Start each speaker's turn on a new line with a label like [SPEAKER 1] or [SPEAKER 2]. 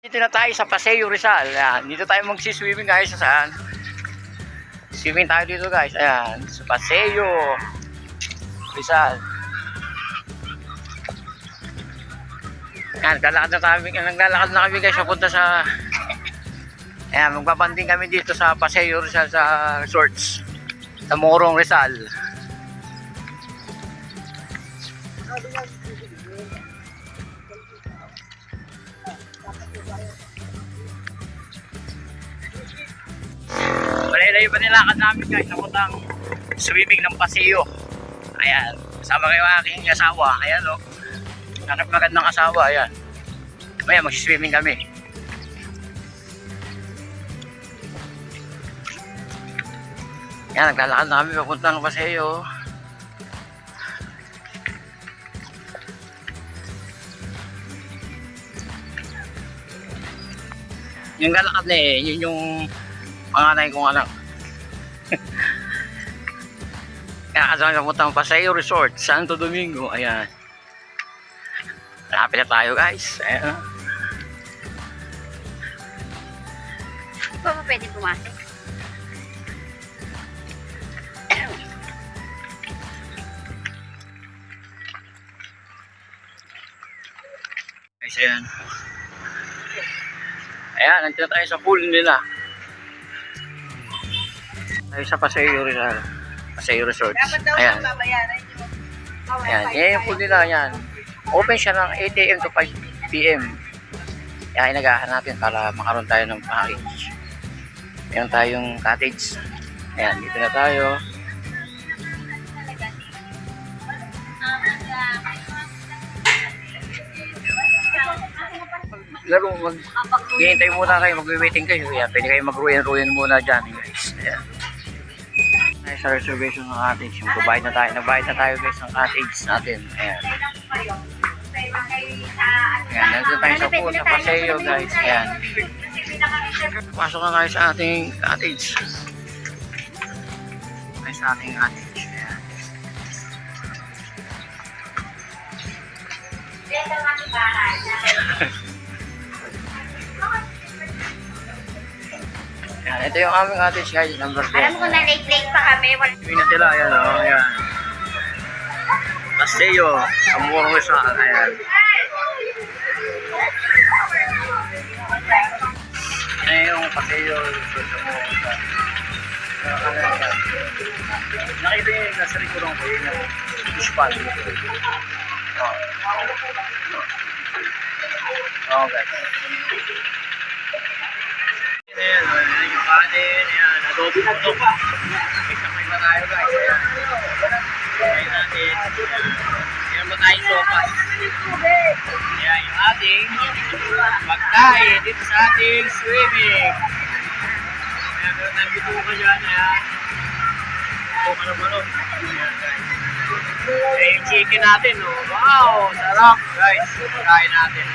[SPEAKER 1] Dito na tayo sa Paseo Rizal. Ayan. Dito tayo magsiswimming guys. Saan? Swimming tayo dito guys. Ayan. Sa Paseo Rizal. Ayan. Naglalakad na kami guys. Papunta sa... Ayan. Magbabanding kami dito sa Paseo Rizal sa resorts. Sa Morong Rizal. Malay-layo pa nilakad namin guys. Napuntang swimming ng Paseo. Ayan. Kasama kayo aking asawa. Ayan o. Nakit magandang asawa. Ayan. Maya magsiswimming kami. Ayan. Naglalakad na kami papuntang Paseo. Yung lalakad na eh. Yun yung panganay kong anak. Kaya kasama papuntang Paseo Resort, Santo Domingo. Ayan. Malapit na tayo guys. Ayan.
[SPEAKER 2] Hindi pa ba pwede pumasok?
[SPEAKER 1] Guys, ayan. Ayan, nandito tayo sa pool nila. Tayo sa Paseo Rizal. Paseo Resort. Ayan. Ayan. Yan yung pool nila. Ayan. Open siya ng 8 AM to 5 PM. Kaya inagahan natin para makaroon tayo ng package. Meron tayong cottage. Ayan. Dito na tayo. Laro, hihintay muna kayo, mag-waiting kayo. Ayan, pwede kayo mag-ruin muna dyan guys. Ayan. Tayo sa reservation ng cottage. Nagbayad na tayo guys ng cottage natin. Ayan. Ayan, nandito tayo sa pool sa Paseo guys. Ayan. Pasok na tayo sa ating cottage. Tayo sa ating cottage. Ayan. Ayan, ito yung aming cottage guys, number 10.
[SPEAKER 2] Alam ko na late pa kami.
[SPEAKER 1] Sabihin na sila, ayan o, ayan. Paseo, sa Morong Rizal, ayan. Ayan yung Paseo, sa Morong Rizal. Nakita nyo yung nasa likurong ko, yun yung ispal. Oh, guys. Ayan, ayan yung kanin, ayan, adobo na ito pa. May ba tayo guys, ayan. Ayan natin. Ayan ba tayong sopas. Ayan yung ating pagkain dito sa ating swimming. Ayan, meron tayong bituka dyan, ayan. Bituka na balon. Ayan guys. Ayan yung chicken natin, oh. Wow, sarap guys. Pagkain natin.